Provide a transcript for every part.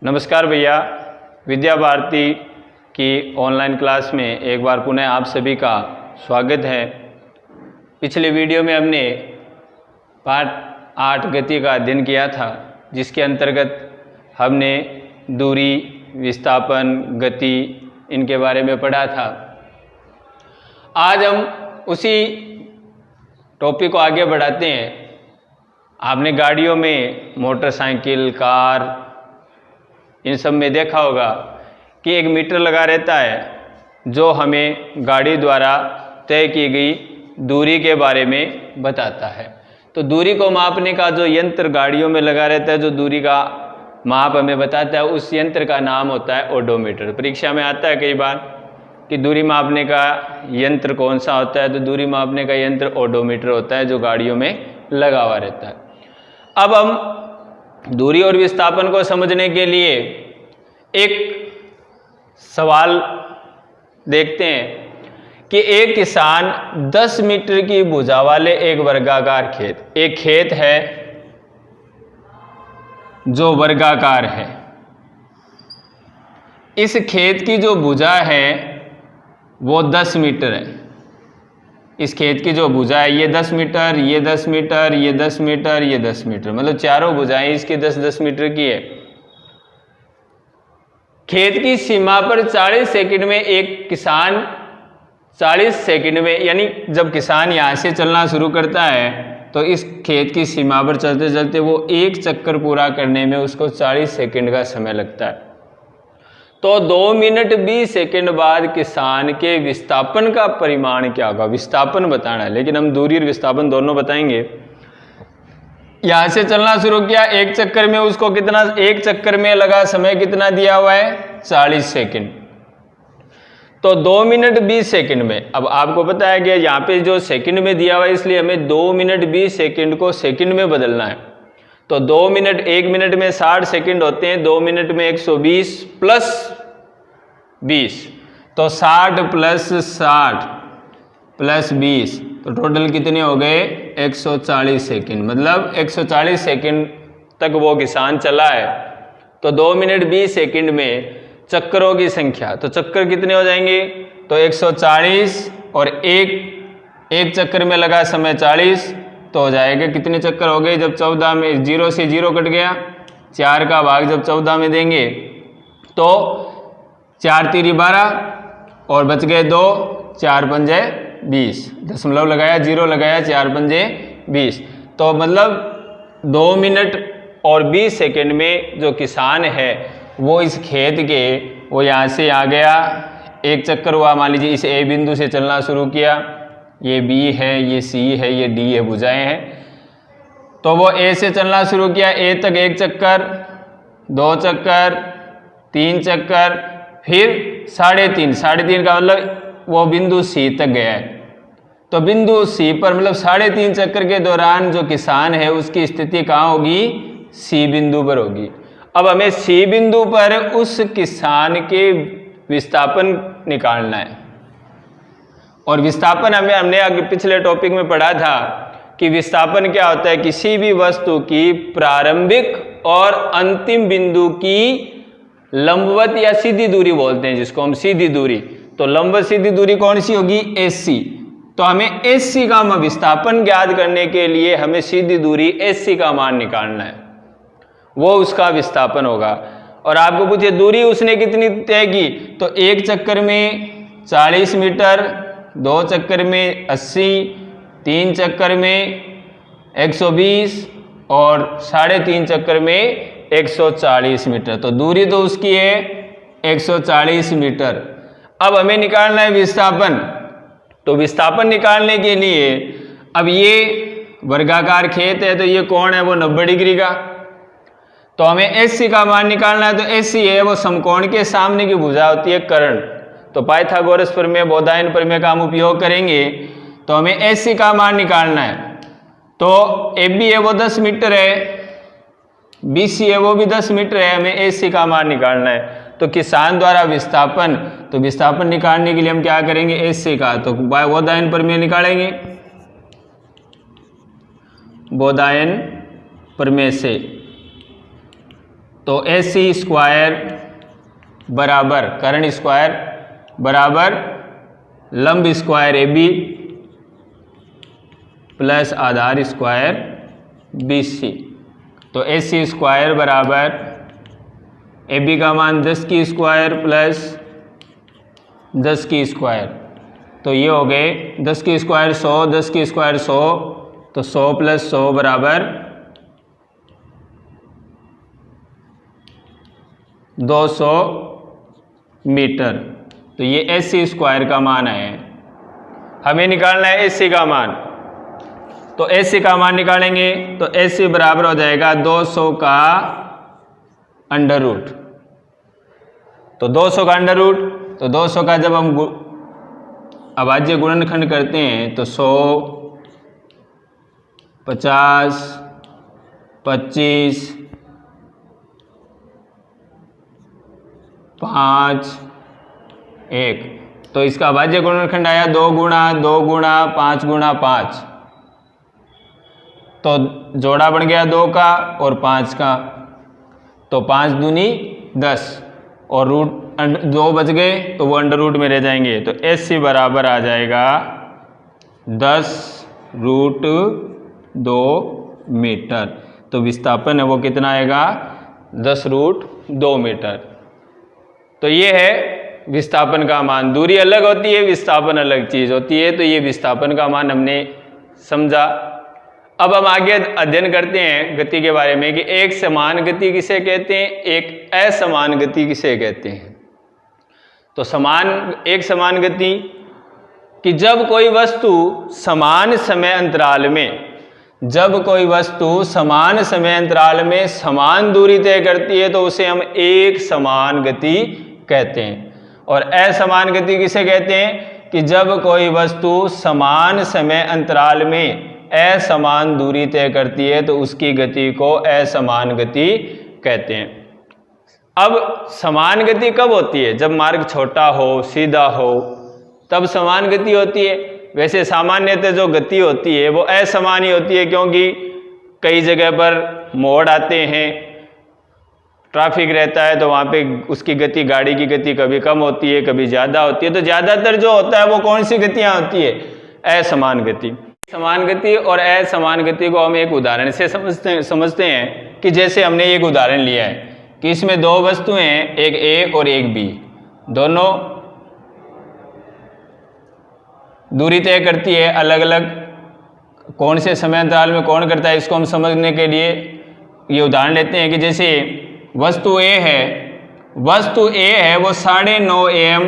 नमस्कार भैया, विद्या भारती की ऑनलाइन क्लास में एक बार पुनः आप सभी का स्वागत है। पिछले वीडियो में हमने पाठ 8 गति का अध्ययन किया था, जिसके अंतर्गत हमने दूरी, विस्थापन, गति इनके बारे में पढ़ा था। आज हम उसी टॉपिक को आगे बढ़ाते हैं। आपने गाड़ियों में, मोटरसाइकिल, कार, इन सब में देखा होगा कि एक मीटर लगा रहता है जो हमें गाड़ी द्वारा तय की गई दूरी के बारे में बताता है। तो दूरी को मापने का जो यंत्र गाड़ियों में लगा रहता है, जो दूरी का माप हमें बताता है, उस यंत्र का नाम होता है ओडोमीटर। परीक्षा में आता है कई बार कि दूरी मापने का यंत्र कौन सा होता है, तो दूरी मापने का यंत्र ओडोमीटर होता है जो गाड़ियों में लगा हुआ रहता है। अब हम दूरी और विस्थापन को समझने के लिए एक सवाल देखते हैं कि एक किसान 10 मीटर की भुजा वाले एक वर्गाकार एक खेत है जो वर्गाकार है। इस खेत की जो भुजा है वो 10 मीटर है। इस खेत की जो भुजा है ये 10 मीटर, ये 10 मीटर, ये 10 मीटर, ये 10 मीटर, मतलब चारों भुजाएं इसकी 10-10 मीटर की है। खेत की सीमा पर 40 सेकंड में एक किसान 40 सेकंड में, यानी जब किसान यहाँ से चलना शुरू करता है तो इस खेत की सीमा पर चलते चलते वो एक चक्कर पूरा करने में उसको 40 सेकंड का समय लगता है। तो 2 मिनट 20 सेकंड बाद किसान के विस्थापन का परिमाण क्या होगा, विस्थापन बताना है, लेकिन हम दूरी और विस्थापन दोनों बताएंगे। यहां से चलना शुरू किया, एक चक्कर में उसको कितना, एक चक्कर में लगा समय कितना दिया हुआ है, 40 सेकंड। तो 2 मिनट 20 सेकंड में, अब आपको पता है कि यहाँ पे जो सेकंड में दिया हुआ है, इसलिए हमें 2 मिनट 20 सेकंड को सेकंड में बदलना है। तो 2 मिनट, 1 मिनट में 60 सेकंड होते हैं, 2 मिनट में 120 प्लस 20, तो 60 प्लस 60 प्लस 20, तो टोटल कितने हो गए, 140 सेकंड। मतलब 140 सेकंड तक वो किसान चला है। तो 2 मिनट 20 सेकंड में चक्करों की संख्या, तो चक्कर कितने हो जाएंगे, तो 140 और एक चक्कर में लगा समय 40, तो हो जाएगा कितने चक्कर हो गए, जब 14 में 0 से 0 कट गया, 4 का भाग जब 14 में देंगे तो 4 तिरी 12 और बच गए 2, 4 पंजे 20, दशमलव लगाया, 0 लगाया, 4 पंजे 20। तो मतलब 2 मिनट और 20 सेकंड में जो किसान है वो इस खेत के, वो यहाँ से आ गया, एक चक्कर हुआ, मान लीजिए इस ए बिंदु से चलना शुरू किया, ये बी है, ये सी है, ये डी है, भुजाएं हैं। तो वो ए से चलना शुरू किया, ए तक एक चक्कर, 2 चक्कर, 3 चक्कर, फिर 3.5 का मतलब वो बिंदु सी तक गया है। तो बिंदु सी पर, मतलब 3.5 चक्कर के दौरान जो किसान है उसकी स्थिति कहाँ होगी, सी बिंदु पर होगी। अब हमें सी बिंदु पर उस किसान के विस्थापन निकालना है। और विस्थापन हमने आगे पिछले टॉपिक में पढ़ा था कि विस्थापन क्या होता है, किसी भी वस्तु की प्रारंभिक और अंतिम बिंदु की लंबवत या सीधी दूरी बोलते हैं, जिसको हम सीधी दूरी। तो लंबवत सीधी दूरी कौन सी होगी, एससी। तो हमें एससी का विस्थापन ज्ञात करने के लिए हमें सीधी दूरी एससी का मान निकालना है, वो उसका विस्थापन होगा। और आपको पूछिए दूरी उसने कितनी तय की, तो एक चक्कर में 40 मीटर, 2 चक्कर में 80, 3 चक्कर में 120 और 3.5 चक्कर में 140 मीटर। तो दूरी तो उसकी है 140 मीटर। अब हमें निकालना है विस्थापन। तो विस्थापन निकालने के लिए, अब ये वर्गाकार खेत है तो ये कोण है वो 90 डिग्री का, तो हमें एससी का मान निकालना है। तो एससी है वो समकोण के सामने की भुजा होती है कर्ण। तो पाइथागोरस प्रमेय, बोधायन प्रमेय का हम उपयोग करेंगे। तो हमें एससी का मान निकालना है। तो एबी है वो 10 मीटर है, बीसी है वो भी 10 मीटर है, हमें एसी का मान निकालना है। तो किसान द्वारा विस्थापन, तो विस्थापन निकालने के लिए हम क्या करेंगे, एसी का, तो बोधायन प्रमेय निकालेंगे। बोधायन प्रमेय से तो AC स्क्वायर बराबर कर्ण स्क्वायर बराबर लंब स्क्वायर AB प्लस आधार स्क्वायर BC। तो AC स्क्वायर बराबर AB का मान 10 की स्क्वायर प्लस 10 की स्क्वायर, तो ये हो गए 10 की स्क्वायर 100, 10 की स्क्वायर 100, तो 100 प्लस 100 बराबर 200 मीटर। तो ये AC स्क्वायर का मान है। हमें निकालना है AC का मान, तो AC का मान निकालेंगे तो AC बराबर हो जाएगा 200 का अंडर रूट। तो 200 का अंडर रूट, तो 200 का जब हम अभाज्य गुणनखंड करते हैं तो 100, 50, 25, 5, 1, तो इसका अभाज्य गुणनखंड आया 2 गुणा 2 गुणा 5 गुणा 5, तो जोड़ा बन गया 2 का और 5 का, तो 5 दूनी 10 और रूट 2 बच गए तो वो अंडर रूट में रह जाएंगे। तो AC बराबर आ जाएगा 10 रूट 2 मीटर। तो विस्थापन है वो कितना आएगा 10 रूट 2 मीटर। तो ये है विस्थापन का मान। दूरी अलग होती है, विस्थापन अलग चीज़ होती है। तो ये विस्थापन का मान हमने समझा। अब हम आगे अध्ययन करते हैं गति के बारे में कि एक समान गति किसे कहते हैं, एक असमान गति किसे कहते हैं। तो एक समान गति कि जब कोई वस्तु समान समय अंतराल में समान दूरी तय करती है तो उसे हम एक समान गति कहते हैं। और असमान गति किसे कहते हैं कि जब कोई वस्तु समान समय अंतराल में असमान दूरी तय करती है तो उसकी गति को असमान गति कहते हैं। अब समान गति कब होती है, जब मार्ग छोटा हो, सीधा हो, तब समान गति होती है। वैसे सामान्यतः जो गति होती है वो असमान ही होती है, क्योंकि कई जगह पर मोड़ आते हैं, ट्रैफिक रहता है, तो वहाँ पे उसकी गति, गाड़ी की गति कभी कम होती है, कभी ज़्यादा होती है। तो ज़्यादातर जो होता है वो कौन सी गतियाँ होती है, असमान गति। समान गति और असमान गति को हम एक उदाहरण से समझते हैं कि जैसे हमने एक उदाहरण लिया है कि इसमें दो वस्तुएं हैं, एक A और एक B, दोनों दूरी तय करती है अलग अलग। कौन से समय अंतराल में कौन करता है, इसको हम समझने के लिए ये उदाहरण लेते हैं कि जैसे वस्तु A है वो 9:30 AM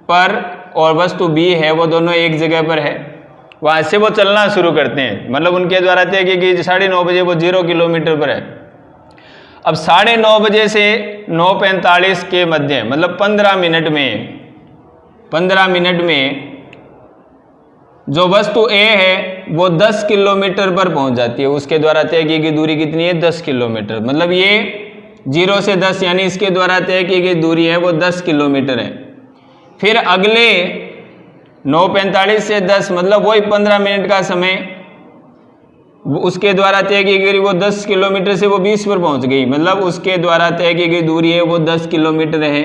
पर और वस्तु B है वो दोनों एक जगह पर है। वहाँ से वो चलना शुरू करते हैं, मतलब उनके द्वारा तय कि 9:30 बजे वो 0 किलोमीटर पर है। अब 9:30 बजे से 9:45 के मध्य, मतलब 15 मिनट में जो वस्तु A है वो 10 किलोमीटर पर पहुंच जाती है। उसके द्वारा तय की गई दूरी कितनी है, 10 किलोमीटर। मतलब ये 0 से 10 यानी इसके द्वारा तय की गई दूरी है वो 10 किलोमीटर है। फिर अगले 9:45 से 10, मतलब वही 15 मिनट का समय, उसके द्वारा तय की गई वो 10 किलोमीटर से वो 20 पर पहुंच गई, मतलब उसके द्वारा तय की गई दूरी है वो 10 किलोमीटर है।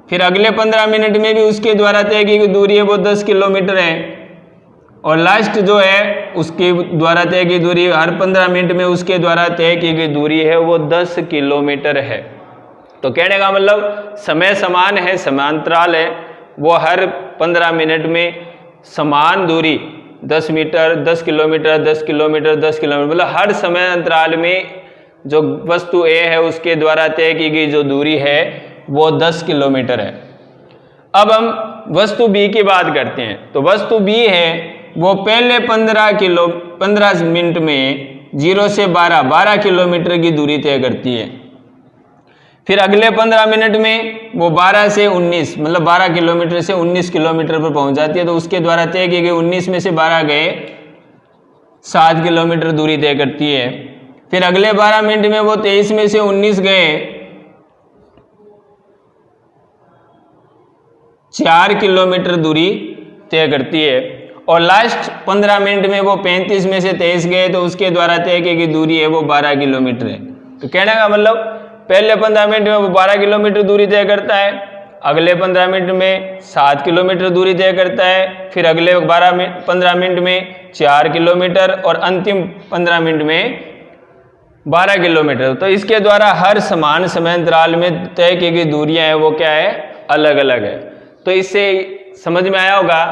फिर अगले 15 मिनट में भी उसके द्वारा तय की गई दूरी है वो 10 किलोमीटर है। और लास्ट जो है उसके द्वारा तय की दूरी, हर 15 मिनट में उसके द्वारा तय की गई दूरी है वो 10 किलोमीटर है। तो कहने का मतलब समय समान है, समांतराल है, वो हर 15 मिनट में समान दूरी 10 मीटर, 10 किलोमीटर, 10 किलोमीटर, 10 किलोमीटर, मतलब हर समय अंतराल में जो वस्तु A है उसके द्वारा तय की गई जो दूरी है वो 10 किलोमीटर है। अब हम वस्तु B की बात करते हैं। तो वस्तु B है वो पहले 15 मिनट में 0 से 12 किलोमीटर की दूरी तय करती है। फिर अगले 15 मिनट में वो 12 से 19, मतलब 12 किलोमीटर से 19 किलोमीटर पर पहुंच जाती है। तो उसके द्वारा तय की गई 19 में से 12 गए 7 किलोमीटर दूरी तय करती है। फिर अगले 12 मिनट में वो 23 में से 19 गए 4 किलोमीटर दूरी तय करती है। और लास्ट 15 मिनट में वो 35 में से 23 गए तो उसके द्वारा तय की गई दूरी है वो 12 किलोमीटर है। तो कहने का मतलब पहले 15 मिनट में वो 12 किलोमीटर दूरी तय करता है, अगले 15 मिनट में 7 किलोमीटर दूरी तय करता है, फिर अगले 15 मिनट में 4 किलोमीटर और अंतिम 15 मिनट में 12 किलोमीटर। तो इसके द्वारा हर समान समय अंतराल में तय की गई दूरियां हैं वो क्या है, अलग अलग है। तो इससे समझ में आया होगा।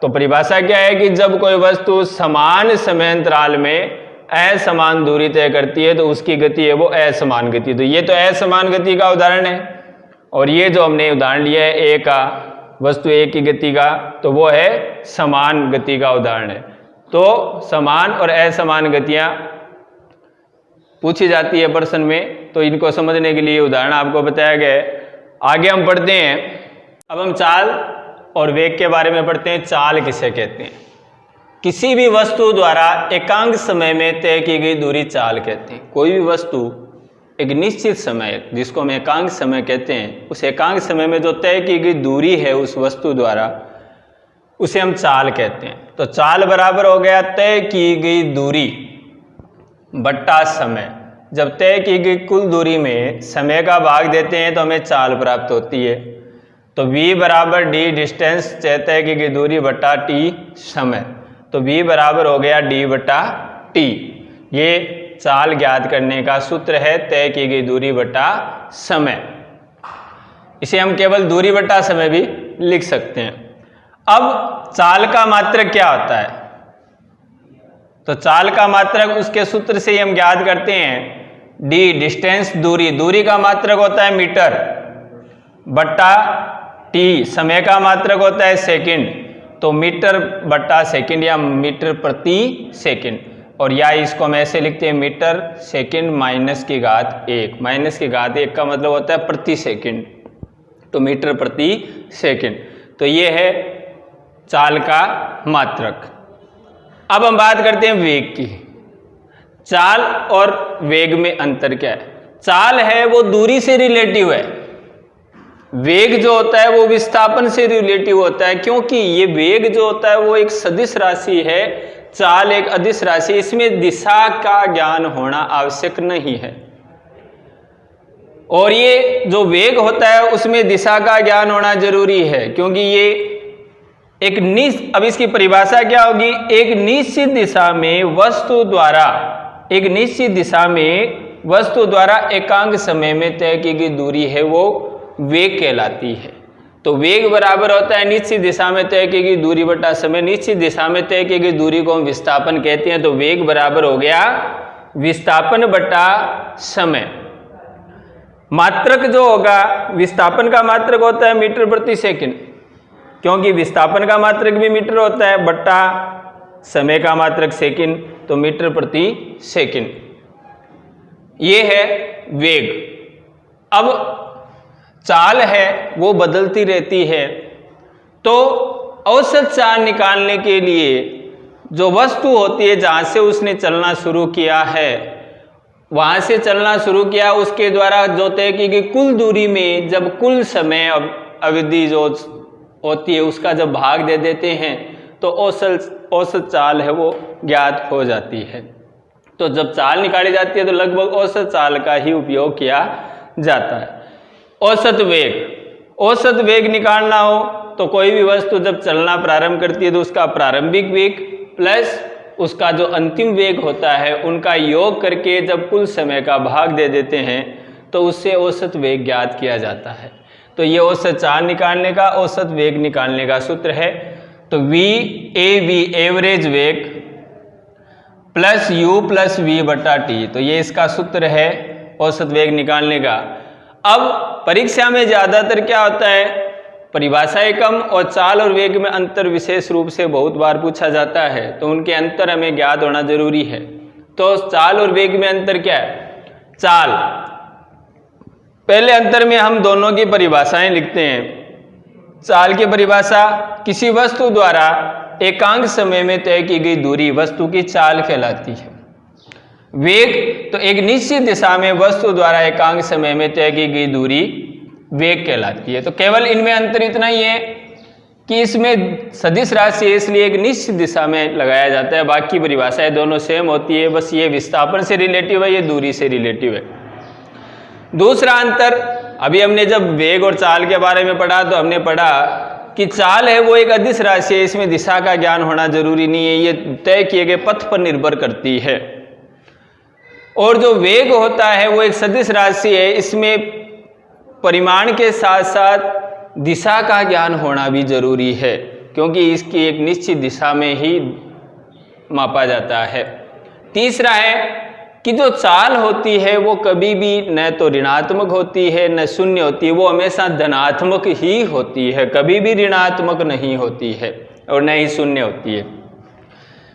तो परिभाषा क्या है कि जब कोई वस्तु समान समय अंतराल में असमान दूरी तय करती है तो उसकी गति है वो असमान गति। तो ये तो असमान गति का उदाहरण है, और ये जो हमने उदाहरण लिया है ए का, वस्तु ए की गति का, तो वो है समान गति का उदाहरण है। तो समान और असमान गतियां पूछी जाती है प्रश्न में, तो इनको समझने के लिए उदाहरण आपको बताया गया है। आगे हम पढ़ते हैं, अब हम चाल और वेग के बारे में पढ़ते हैं। चाल किसे कहते हैं? किसी भी वस्तु द्वारा एकांक समय में तय की गई दूरी चाल कहते हैं। कोई भी वस्तु एक निश्चित समय, जिसको हम एकांक समय कहते हैं, उस एकांक समय में जो तय की गई दूरी है उस वस्तु द्वारा, उसे हम चाल कहते हैं। तो चाल बराबर हो गया तय की गई दूरी बट्टा समय। जब तय की गई कुल दूरी में समय का भाग देते हैं तो हमें चाल प्राप्त होती है। तो v बराबर डी डिस्टेंस, तय की गई दूरी बट्टा टी समय। तो v बराबर हो गया d बट्टा टी। ये चाल ज्ञात करने का सूत्र है, तय की गई दूरी बट्टा समय। इसे हम केवल दूरी बट्टा समय भी लिख सकते हैं। अब चाल का मात्रक क्या होता है? तो चाल का मात्रक उसके सूत्र से ही हम ज्ञात करते हैं, d डिस्टेंस दूरी, दूरी का मात्रक होता है मीटर, बट्टा t समय का मात्रक होता है सेकंड। तो मीटर बट्टा सेकंड या मीटर प्रति सेकंड, और या इसको हम ऐसे लिखते हैं मीटर सेकंड माइनस की घात 1। माइनस की घात 1 का मतलब होता है प्रति सेकंड, तो मीटर प्रति सेकंड। तो ये है चाल का मात्रक। अब हम बात करते हैं वेग की। चाल और वेग में अंतर क्या है? चाल है वो दूरी से रिलेटिव है, वेग जो होता है वो विस्थापन से रिलेटिव होता है, क्योंकि ये वेग जो होता है वो एक सदिश राशि है, चाल एक अदिश राशि, इसमें दिशा का ज्ञान होना आवश्यक नहीं है। और ये जो वेग होता है उसमें दिशा का ज्ञान होना जरूरी है, क्योंकि ये एक अब इसकी परिभाषा क्या होगी? एक निश्चित दिशा में वस्तु द्वारा, एक निश्चित दिशा में वस्तु द्वारा एकांक समय में तय की गई दूरी है वो वेग कहलाती है। तो वेग बराबर होता है निश्चित दिशा में तय की गई दूरी बटा समय। निश्चित दिशा में तय की गई दूरी को हम विस्थापन कहते हैं। तो वेग बराबर हो गया विस्थापन बटा समय। मात्रक जो होगा, विस्थापन का मात्रक होता है मीटर प्रति सेकंड, क्योंकि विस्थापन का मात्रक भी मीटर होता है, बट्टा समय का मात्रक सेकंड, तो मीटर प्रति सेकंड। ये है वेग। अब चाल है वो बदलती रहती है, तो औसत चाल निकालने के लिए जो वस्तु होती है जहाँ से उसने चलना शुरू किया है, वहाँ से चलना शुरू किया, उसके द्वारा जो तय की गई कुल दूरी में जब कुल समय अवधि जो होती है उसका जब भाग दे देते हैं तो औसत चाल है वो ज्ञात हो जाती है। तो जब चाल निकाली जाती है तो लगभग औसत चाल का ही उपयोग किया जाता है। औसत वेग निकालना हो तो कोई भी वस्तु जब चलना प्रारंभ करती है तो उसका प्रारंभिक वेग प्लस उसका जो अंतिम वेग होता है उनका योग करके जब कुल समय का भाग दे देते हैं तो उससे औसत वेग ज्ञात किया जाता है। तो ये औसत चाल निकालने का, औसत वेग निकालने का सूत्र है। तो VAV एवरेज वेग प्लस U प्लस V बटा T, तो ये इसका सूत्र है औसत वेग निकालने का। अब परीक्षा में ज़्यादातर क्या होता है, परिभाषाएं कम और चाल और वेग में अंतर विशेष रूप से बहुत बार पूछा जाता है, तो उनके अंतर हमें ज्ञात होना जरूरी है। तो चाल और वेग में अंतर क्या है? चाल, पहले अंतर में हम दोनों की परिभाषाएं लिखते हैं। चाल की परिभाषा, किसी वस्तु द्वारा एकांक समय में तय की गई दूरी वस्तु की चाल कहलाती है। वेग, तो एक निश्चित दिशा में वस्तु द्वारा एकांक समय में तय की गई दूरी वेग कहलाती है। तो केवल इनमें अंतर इतना ही है कि इसमें सदिश राशि है इसलिए एक निश्चित दिशा में लगाया जाता है, बाकी परिभाषाएं दोनों सेम होती है, बस ये विस्थापन से रिलेटिव है, ये दूरी से रिलेटिव है। दूसरा अंतर, अभी हमने जब वेग और चाल के बारे में पढ़ा तो हमने पढ़ा कि चाल है वो एक अदिश राशि है, इसमें दिशा का ज्ञान होना जरूरी नहीं है, ये तय किए गए पथ पर निर्भर करती है। और जो वेग होता है वो एक सदिश राशि है, इसमें परिमाण के साथ साथ दिशा का ज्ञान होना भी जरूरी है, क्योंकि इसकी एक निश्चित दिशा में ही मापा जाता है। तीसरा है कि जो चाल होती है वो कभी भी न तो ऋणात्मक होती है न शून्य होती है, वो हमेशा धनात्मक ही होती है, कभी भी ऋणात्मक नहीं होती है और न ही शून्य होती है।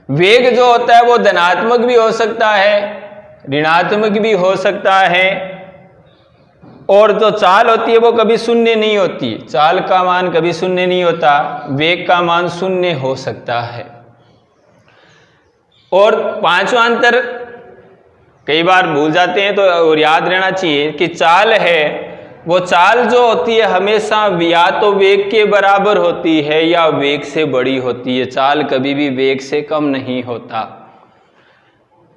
वेग जो होता है वो धनात्मक भी हो सकता है, ऋणात्मक भी हो सकता है, और जो चाल होती है वो कभी शून्य नहीं होती। चाल का मान कभी शून्य नहीं होता, वेग का मान शून्य हो सकता है। और पांचवा अंतर कई बार भूल जाते हैं तो और याद रहना चाहिए कि चाल है वो चाल जो होती है हमेशा या तो वेग के बराबर होती है या वेग से बड़ी होती है, चाल कभी भी वेग से कम नहीं होता।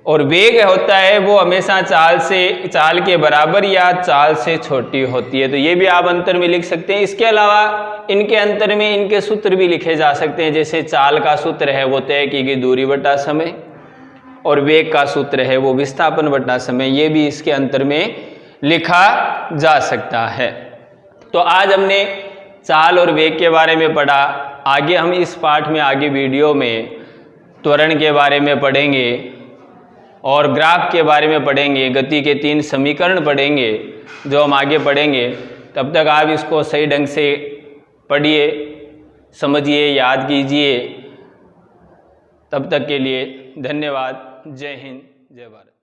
और वेग होता है वो हमेशा चाल के बराबर या चाल से छोटी होती है। तो ये भी आप अंतर में लिख सकते हैं। इसके अलावा इनके अंतर में इनके सूत्र भी लिखे जा सकते हैं, जैसे चाल का सूत्र है वो तय की गई दूरी बटा समय, और वेग का सूत्र है वो विस्थापन बटा समय, ये भी इसके अंतर में लिखा जा सकता है। तो आज हमने चाल और वेग के बारे में पढ़ा। आगे हम इस पाठ में आगे वीडियो में त्वरण के बारे में पढ़ेंगे और ग्राफ के बारे में पढ़ेंगे, गति के 3 समीकरण पढ़ेंगे जो हम आगे पढ़ेंगे। तब तक आप इसको सही ढंग से पढ़िए, समझिए, याद कीजिए। तब तक के लिए धन्यवाद। जय हिंद, जय भारत।